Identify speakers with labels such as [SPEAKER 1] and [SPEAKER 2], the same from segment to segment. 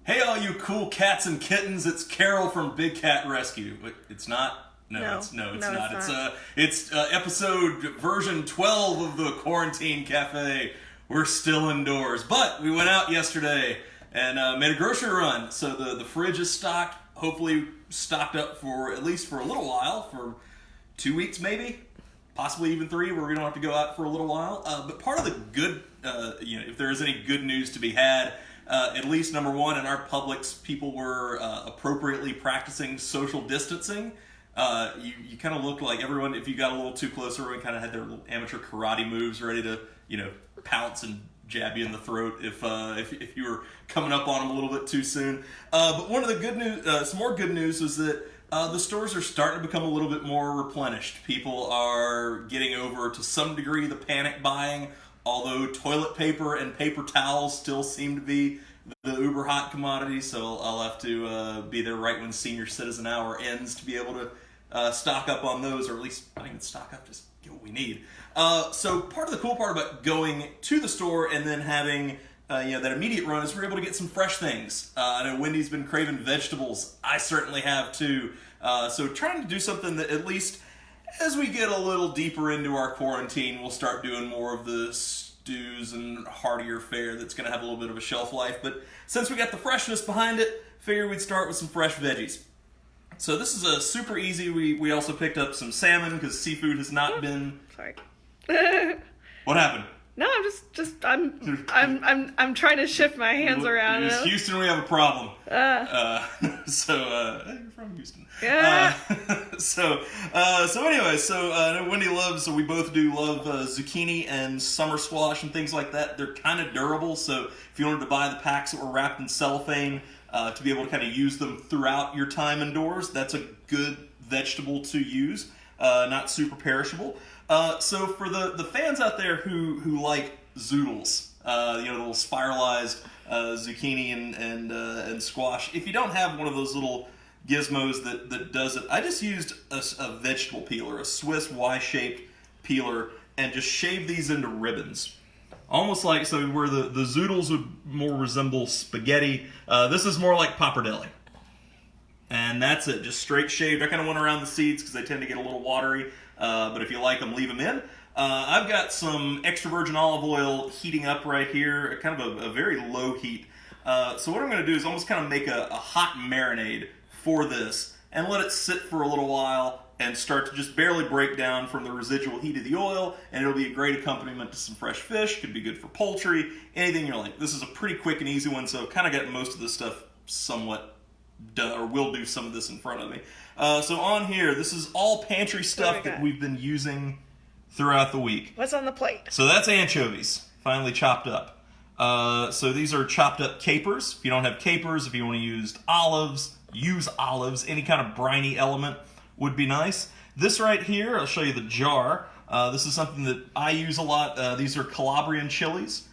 [SPEAKER 1] Hey, all you cool cats and kittens! It's Carol from Big Cat Rescue. It's not. No, it's not. It's episode version 12 of the Quarantine Cafe. We're still indoors, but we went out yesterday and made a grocery run. So the fridge is stocked. Hopefully stocked up for at least for a little while, for 2 weeks maybe, possibly even 3, where we don't have to go out for a little while. But part of the good, if there is any good news to be had. At least number one, in our Publix, people were appropriately practicing social distancing. You kind of looked like everyone, if you got a little too close, everyone kind of had their little amateur karate moves ready to, pounce and jab you in the throat if you were coming up on them a little bit too soon. But one of the good news, some more good news, is that the stores are starting to become a little bit more replenished. People are getting over, to some degree, the panic buying. Although toilet paper and paper towels still seem to be the uber hot commodity, so I'll have to be there right when Senior Citizen Hour ends to be able to stock up on those, or at least not even stock up, just get what we need. So part of the cool part about going to the store and then having that immediate run is we're able to get some fresh things. I know Wendy's been craving vegetables. I certainly have too. So trying to do something that, at least as we get a little deeper into our quarantine, we'll start doing more of the stews and heartier fare that's going to have a little bit of a shelf life. But since we got the freshness behind it, figured we'd start with some fresh veggies. So this is a super easy. We also picked up some salmon because seafood has not been... Sorry. What happened?
[SPEAKER 2] No, I'm trying to shift my hands around.
[SPEAKER 1] It's Houston, we have a problem. You're from Houston.
[SPEAKER 2] Yeah.
[SPEAKER 1] So Wendy loves, so we both do love zucchini and summer squash and things like that. They're kind of durable, so if you wanted to buy the packs that were wrapped in cellophane to be able to kind of use them throughout your time indoors, that's a good vegetable to use, not super perishable. So for the fans out there who like zoodles, the little spiralized zucchini and squash, if you don't have one of those little gizmos that does it, I just used a vegetable peeler, a Swiss Y-shaped peeler, and just shaved these into ribbons. Almost like, so where the zoodles would more resemble spaghetti, this is more like pappardelle. And that's it, just straight shaved. I kind of went around the seeds because they tend to get a little watery, but if you like them, leave them in. I've got some extra virgin olive oil heating up right here, kind of a very low heat. So what I'm going to do is almost kind of make a hot marinade for this and let it sit for a little while and start to just barely break down from the residual heat of the oil, and it'll be a great accompaniment to some fresh fish. Could be good for poultry, anything you're like. This is a pretty quick and easy one, so I've kind of got most of this stuff somewhat done, or will do some of this in front of me. So on here, this is all pantry stuff that we've been using throughout the week.
[SPEAKER 2] What's on the plate?
[SPEAKER 1] So that's anchovies, finally chopped up. So these are chopped up capers. If you don't have capers, if you want to use olives, any kind of briny element would be nice. This right here, I'll show you the jar. This is something that I use a lot. These are Calabrian chilies.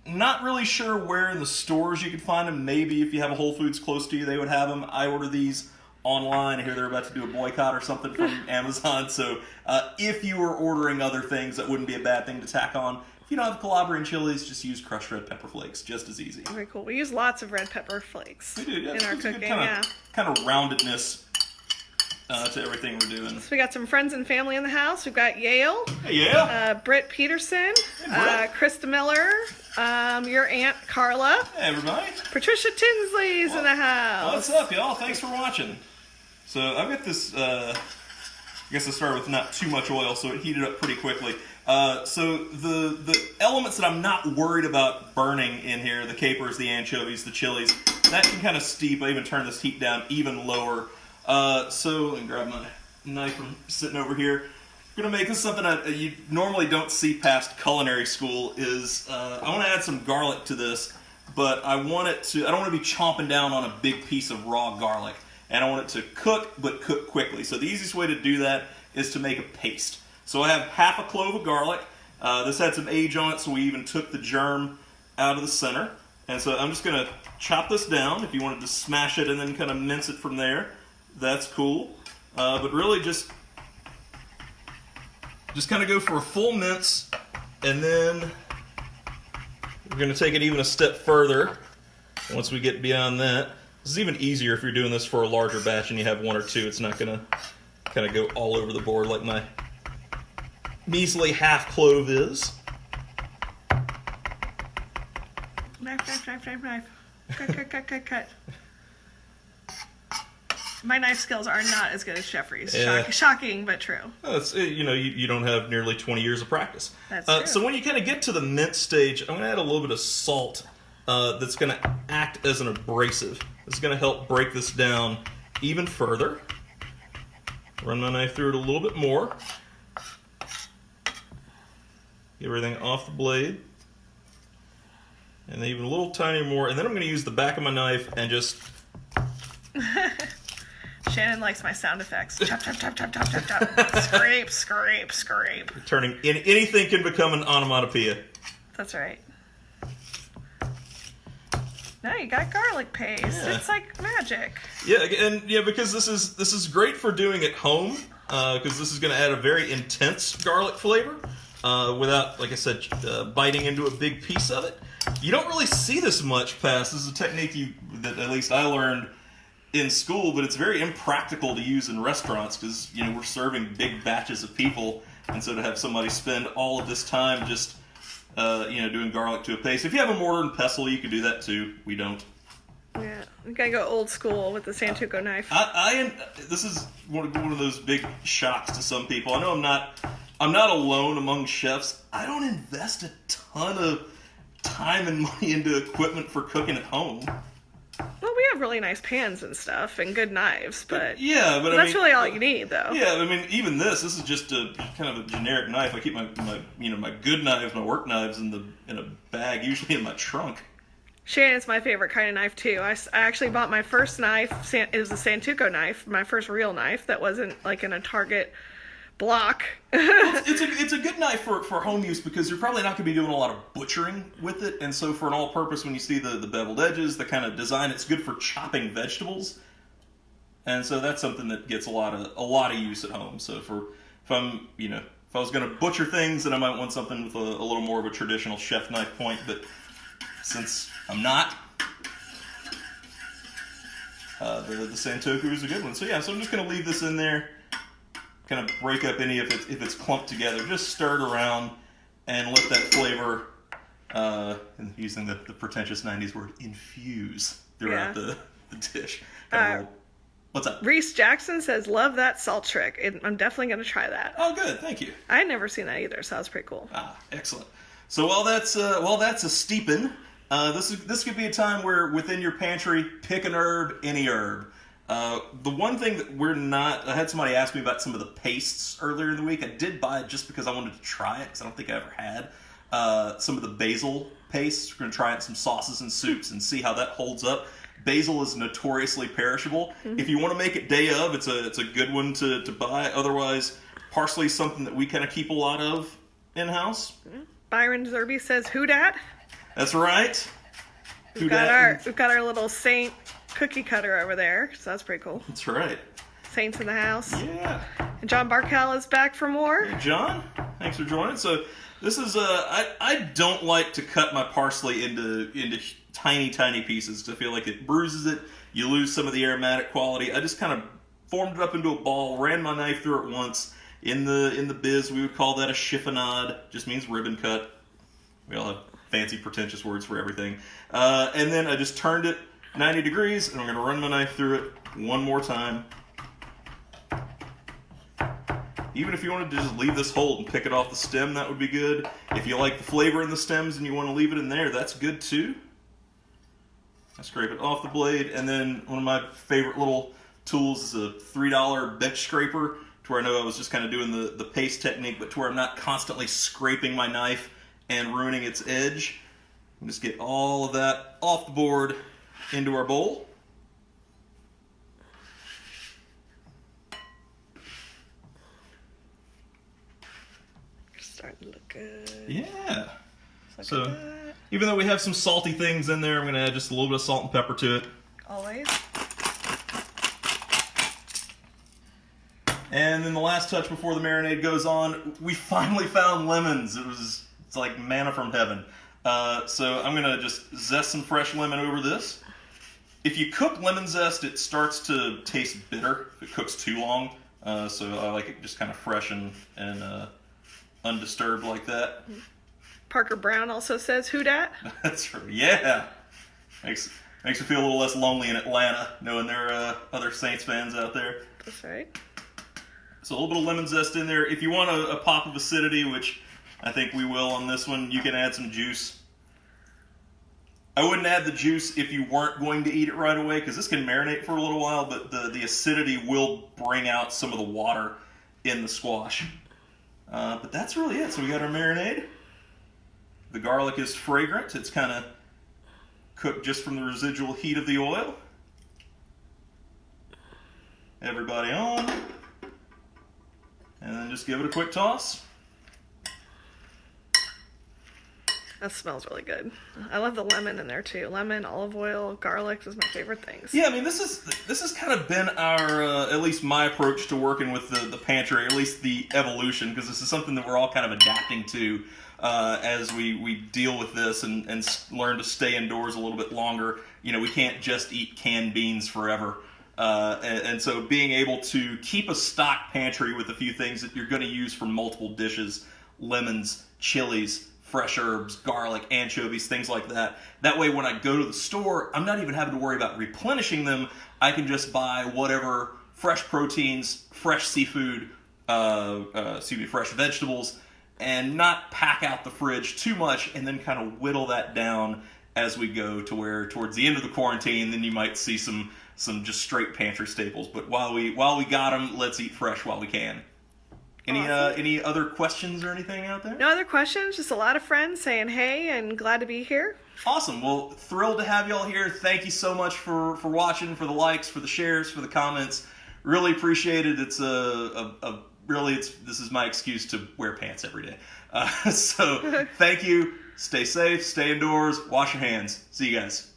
[SPEAKER 1] Not really sure where in the stores you could find them. Maybe if you have a Whole Foods close to you, they would have them. I order these online. I hear they're about to do a boycott or something from Amazon. So if you were ordering other things, that wouldn't be a bad thing to tack on. If you don't have Calabrian chilies, just use crushed red pepper flakes. Just as easy.
[SPEAKER 2] Very cool. We use lots of red pepper flakes
[SPEAKER 1] we do, yeah,
[SPEAKER 2] in our cooking.
[SPEAKER 1] Kind of roundedness to everything we're doing.
[SPEAKER 2] So we got some friends and family in the house. We've got Yale.
[SPEAKER 1] Hey, Yale.
[SPEAKER 2] Britt Peterson.
[SPEAKER 1] Hey,
[SPEAKER 2] Krista Miller. Your Aunt Carla.
[SPEAKER 1] Hey, everybody.
[SPEAKER 2] Patricia Tinsley's in the house.
[SPEAKER 1] What's up, y'all? Thanks for watching. So I've got this, I guess I started with not too much oil, so it heated up pretty quickly. So the elements that I'm not worried about burning in here, the capers, the anchovies, the chilies, that can kind of steep. I even turn this heat down even lower. So let me grab my knife from sitting over here. I'm going to make this something you normally don't see past culinary school. I want to add some garlic to this, but I don't want to be chomping down on a big piece of raw garlic. And I want it to cook, but cook quickly. So the easiest way to do that is to make a paste. So I have half a clove of garlic. This had some age on it, so we even took the germ out of the center. And so I'm just going to chop this down. If you wanted to smash it and then kind of mince it from there, that's cool. But really just kind of go for a full mince, and then we're going to take it even a step further Once we get beyond that, this is even easier if you're doing this for a larger batch and you have 1 or 2. It's not going to kind of go all over the board like my measly half clove is.
[SPEAKER 2] Knife. Cut. My knife skills are not as good as Jeffrey's.
[SPEAKER 1] Yeah.
[SPEAKER 2] Shocking, but true.
[SPEAKER 1] It's, you don't have nearly 20 years of practice.
[SPEAKER 2] That's true.
[SPEAKER 1] So when you kind of get to the mince stage, I'm going to add a little bit of salt that's going to act as an abrasive. It's going to help break this down even further. Run my knife through it a little bit more. Get everything off the blade. And then even a little tiny more. And then I'm going to use the back of my knife and just...
[SPEAKER 2] Shannon likes my sound effects. Chop, chop, chop, chop, chop, chop, chop. Scrape, scrape, scrape.
[SPEAKER 1] Turning anything can become an onomatopoeia.
[SPEAKER 2] That's right. Now you got garlic paste.
[SPEAKER 1] Yeah.
[SPEAKER 2] It's like magic.
[SPEAKER 1] Yeah, and because this is great for doing at home, because this is going to add a very intense garlic flavor without, like I said, biting into a big piece of it. You don't really see this much past. This is a technique that at least I learned in school, but it's very impractical to use in restaurants because we're serving big batches of people, and so to have somebody spend all of this time just doing garlic to a paste. If you have a mortar and pestle, you can do that too. We don't.
[SPEAKER 2] Yeah, you gotta go old school with the Santoku knife.
[SPEAKER 1] This is one of those big shocks to some people. I know I'm not alone among chefs. I don't invest a ton of time and money into equipment for cooking at home.
[SPEAKER 2] Well, we have really nice pans and stuff and good knives, but
[SPEAKER 1] yeah, but
[SPEAKER 2] that's really all you need, though.
[SPEAKER 1] Yeah, I mean, even this is just a kind of a generic knife. I keep my my good knives, my work knives in a bag, usually in my trunk.
[SPEAKER 2] Shannon's my favorite kind of knife too. I actually bought my first knife. It was a Santoku knife, my first real knife that wasn't like in a Target block.
[SPEAKER 1] It's a good knife for home use because you're probably not going to be doing a lot of butchering with it, and so for an all-purpose, when you see the beveled edges, the kind of design, it's good for chopping vegetables, and so that's something that gets a lot of use at home. So if I was going to butcher things, then I might want something with a little more of a traditional chef knife point, but since I'm not, the Santoku is a good one. So yeah, so I'm just going to leave this in there. Kind of break up any if it's clumped together. Just stir it around and let that flavor, and using the pretentious 90s word, infuse throughout the dish. What's up?
[SPEAKER 2] Reese Jackson says, love that salt trick. I'm definitely going to try that.
[SPEAKER 1] Oh, good. Thank you.
[SPEAKER 2] I had never seen that either, so that was pretty cool.
[SPEAKER 1] Ah, excellent. So while that's a steeping, this could be a time where within your pantry, pick an herb, any herb. The one thing that I had somebody ask me about some of the pastes earlier in the week. I did buy it just because I wanted to try it, because I don't think I ever had some of the basil paste. We're going to try it in some sauces and soups and see how that holds up. Basil is notoriously perishable. Mm-hmm. If you want to make it day of, it's a good one to buy. Otherwise, parsley is something that we kind of keep a lot of in-house.
[SPEAKER 2] Mm-hmm. Byron Zerby says, who dat?
[SPEAKER 1] That's right.
[SPEAKER 2] We've got our little saint cookie cutter over there, so that's pretty cool.
[SPEAKER 1] That's right.
[SPEAKER 2] Saints in the house.
[SPEAKER 1] Yeah.
[SPEAKER 2] And John Barkell is back for more.
[SPEAKER 1] Hey, John, thanks for joining. So this is I don't like to cut my parsley into tiny pieces because I feel like it bruises it. You lose some of the aromatic quality. I just kind of formed it up into a ball, ran my knife through it once. In the biz, we would call that a chiffonade. Just means ribbon cut. We all have fancy, pretentious words for everything. And then I just turned it 90 degrees, and I'm going to run my knife through it one more time. Even if you wanted to just leave this hold and pick it off the stem, that would be good. If you like the flavor in the stems and you want to leave it in there, that's good too. I scrape it off the blade, and then one of my favorite little tools is a $3 bench scraper, to where I know I was just kind of doing the paste technique, but to where I'm not constantly scraping my knife and ruining its edge. And just get all of that off the board into our bowl.
[SPEAKER 2] Starting to look good.
[SPEAKER 1] Yeah. So, even though we have some salty things in there, I'm going to add just a little bit of salt and pepper to it.
[SPEAKER 2] Always.
[SPEAKER 1] And then the last touch before the marinade goes on, we finally found lemons. It's like manna from heaven. So I'm going to just zest some fresh lemon over this. If you cook lemon zest, it starts to taste bitter if it cooks too long. So I like it just kind of fresh and undisturbed like that.
[SPEAKER 2] Parker Brown also says, "Who dat?"
[SPEAKER 1] That's right. Yeah. Makes me feel a little less lonely in Atlanta, knowing there are other Saints fans out there.
[SPEAKER 2] That's right.
[SPEAKER 1] So a little bit of lemon zest in there. If you want a pop of acidity, which I think we will on this one, you can add some juice. I wouldn't add the juice if you weren't going to eat it right away, because this can marinate for a little while, but the acidity will bring out some of the water in the squash. But that's really it. So we got our marinade. The garlic is fragrant. It's kind of cooked just from the residual heat of the oil. Everybody on. And then just give it a quick toss.
[SPEAKER 2] That smells really good. I love the lemon in there too. Lemon, olive oil, garlic is my favorite things.
[SPEAKER 1] Yeah, I mean, this has kind of been our, at least my approach to working with the pantry, at least the evolution, because this is something that we're all kind of adapting to as we deal with this and learn to stay indoors a little bit longer. You know, we can't just eat canned beans forever. And so being able to keep a stock pantry with a few things that you're going to use for multiple dishes, lemons, chilies, fresh herbs, garlic, anchovies, things like that. That way when I go to the store, I'm not even having to worry about replenishing them. I can just buy whatever fresh proteins, fresh seafood, fresh vegetables, and not pack out the fridge too much, and then kind of whittle that down as we go to where towards the end of the quarantine, then you might see some just straight pantry staples. But while we got them, let's eat fresh while we can. Any other questions or anything out there?
[SPEAKER 2] No other questions. Just a lot of friends saying hey and glad to be here.
[SPEAKER 1] Awesome. Well, thrilled to have y'all here. Thank you so much for watching, for the likes, for the shares, for the comments. Really appreciate it. It's this is my excuse to wear pants every day. So thank you. Stay safe. Stay indoors. Wash your hands. See you guys.